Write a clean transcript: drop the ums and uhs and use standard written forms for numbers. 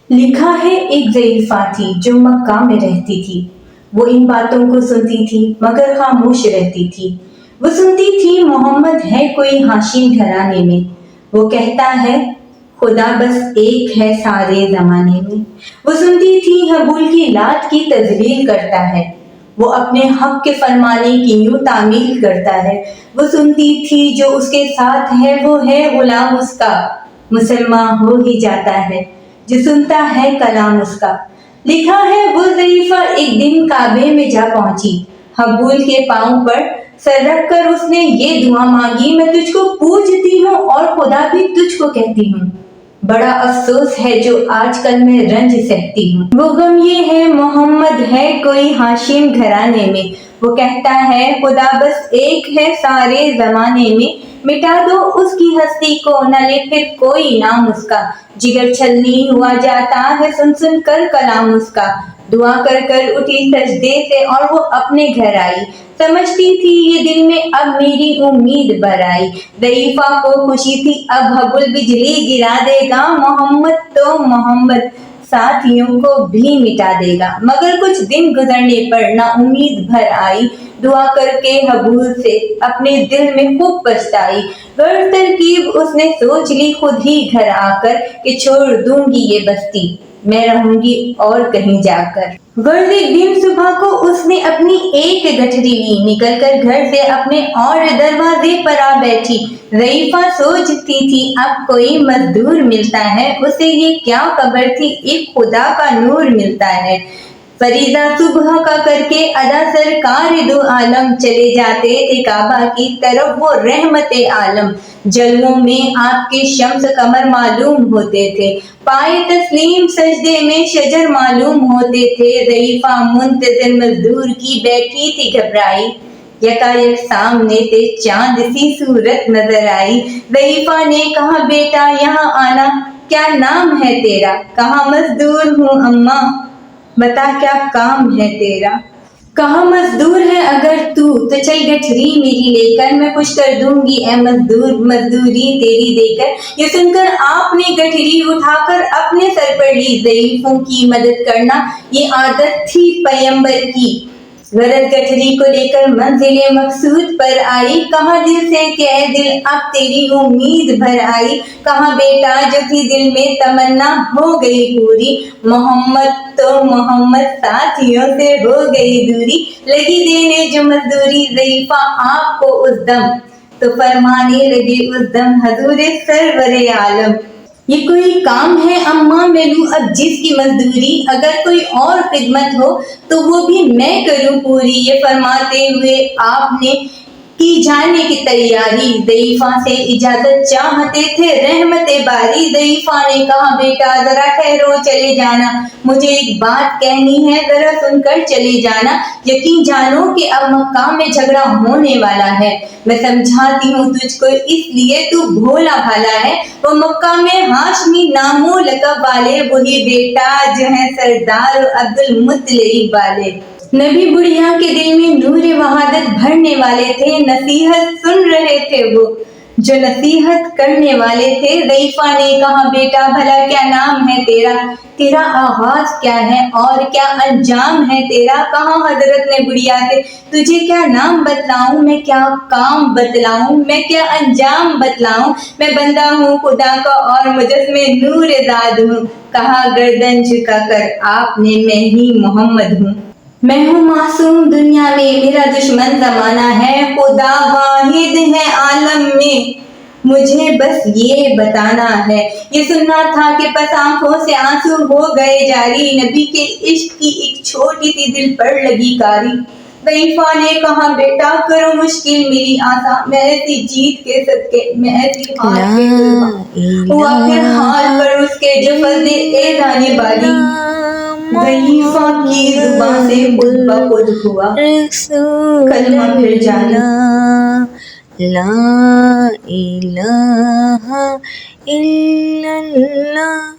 لکھا ہے ایک ضعیفہ تھی جو مکہ میں رہتی تھی، وہ ان باتوں کو سنتی تھی مگر خاموش رہتی تھی۔ وہ سنتی تھی محمد ہے کوئی ہاشم گھرانے میں، وہ کہتا ہے خدا بس ایک ہے سارے زمانے میں۔ وہ سنتی تھی حبول کی لات کی تذلیل کرتا ہے، وہ اپنے حق کے فرمانے کی یوں تعمیل کرتا ہے۔ وہ سنتی تھی جو اس کے ساتھ ہے وہ ہے غلام اس کا، مسلمان ہو ہی جاتا ہے جو سنتا ہے کلام اس کا۔ لکھا ہے وہ ضعیفہ ایک دن کعبے میں جا پہنچی، حبول کے پاؤں پر سر رکھ کر اس نے یہ دعا مانگی، میں تجھ کو پوجتی ہوں اور خدا بھی تجھ کو کہتی ہوں، بڑا افسوس ہے جو آج کل میں رنج سہتی ہوں۔ وہ غم یہ ہے محمد ہے کوئی ہاشم گھرانے میں، وہ کہتا ہے خدا بس ایک ہے سارے زمانے میں۔ مٹا دو اس کی ہستی کو نہ لے پھر کوئی نام اس کا، جگر چھلنی ہوا جاتا ہے سن سن کر کلام اس کا۔ دعا کر کر اٹھی سجدے سے اور وہ اپنے گھر آئی، سمجھتی تھی یہ دل میں اب میری امید بھر آئی۔ ضعیفہ کو خوشی تھی اب حبل بجلی گرا دے گا، محمد تو محمد ساتھیوں کو بھی مٹا دے گا۔ مگر کچھ دن گزرنے پر نا امید بھر آئی، دعا کر کے حبول سے اپنے دل میں خوب پچھتائی۔ غرض ترکیب اس نے سوچ لی خود ہی گھر آ کر کہ چھوڑ دوں گی یہ بستی، میں رہوں گی اور کہیں جا کر۔ غرض ایک دن صبح کو اس نے اپنی ایک گٹھری لی، نکل کر گھر سے اپنے اور دروازے پر آ بیٹھی۔ ضعیفہ سوچتی تھی اب کوئی مزدور ملتا ہے، اسے یہ کیا خبر تھی ایک خدا کا نور ملتا ہے۔ فریضہ صبح کا کر کے ادا سرکار دو عالم چلے جاتے تھے کعبہ کی طرف وہ رحمت عالم۔ جلووں میں آپ کے شمس قمر معلوم ہوتے تھے، پائے تسلیم سجدے میں شجر معلوم ہوتے تھے۔ ضعیفہ منتظر مزدور کی بیٹھی تھی گھبرائی، یکایک سامنے سے چاند سی صورت نظر آئی۔ ضعیفہ نے کہا بیٹا یہاں آنا، کیا نام ہے تیرا؟ کہا مزدور ہوں اماں، بتا کیا کام ہے تیرا؟ کہا مزدور ہے اگر تو چل گٹھری میری لے کر، میں کچھ کر دوں گی اے مزدور مزدوری تیری دے کر۔ یہ سن کر آپ نے گٹھری اٹھا کر اپنے سر پر لی، ضعیفوں کی مدد کرنا یہ عادت تھی پیمبر کی۔ غرض گٹھری کو لے کر منزل مقصود پر آئی، کہا دل سے کہ اے دل اب تیری امید بھر آئی۔ کہا بیٹا جو تھی دل میں تمنا ہو گئی پوری، محمد تو محمد ساتھیوں سے ہو گئی دوری۔ لگی دینے جو مزدوری ضعیفہ آپ کو اس دم، تو فرمانے لگے اس دم حضور سرور عالم، یہ کوئی کام ہے اماں میں لوں اب جس کی مزدوری، اگر کوئی اور خدمت ہو تو وہ بھی میں کروں پوری۔ یہ فرماتے ہوئے آپ نے کی جانے کی تیاری، ضعیفہ سے اجازت چاہتے تھے رحمت باری۔ ضعیفہ نے کہا بیٹا ذرا ٹھہرو چلے جانا، مجھے ایک بات کہنی ہے ذرا سن کر چلے جانا۔ یقین جانو کہ اب مکہ میں جھگڑا ہونے والا ہے، میں سمجھاتی ہوں تجھ کو اس لیے تو بھولا بھالا ہے۔ وہ مکہ میں ہاشمی نام و لقب والے وہی بیٹا جو ہیں سردار عبد المطلب والے۔ نبی بڑھیا کے دل میں نور وحدت بھرنے والے تھے، نصیحت سن رہے تھے وہ جو نصیحت کرنے والے تھے۔ ضعیفہ نے کہا بیٹا بھلا کیا نام ہے تیرا؟ تیرا آغاز کیا ہے اور کیا انجام ہے تیرا؟ کہا حضرت نے بڑھیا سے تجھے کیا نام بتلاؤں، میں کیا کام بتلاؤں، میں کیا انجام بتلاؤں، میں بندہ ہوں خدا کا اور مجسمے نور زاد ہوں۔ کہا گردن جھکا کر آپ نے میں ہی محمد ہوں، میں ہوں معصوم دنیا میں، میرا دشمن زمانہ ہے، خدا واحد ہے عالم میں، مجھے بس یہ بتانا ہے۔ یہ سننا تھا کہ پس آنکھوں سے آنسو ہو گئے جاری، نبی کے عشق کی ایک چھوٹی سی دل پر لگی کاری۔ ضعیفہ نے کہا بیٹا کرو مشکل میری آسان، میں ایسی جیت کے صدقے میں ایسی ہار کے قربان ہوا پھر حال پر اس کے جو فضل اعزانی باری۔ ضعیفہ کی زبان سے خود بخود ہوا کلمہ پھر جاری، لا الہ الا اللہ۔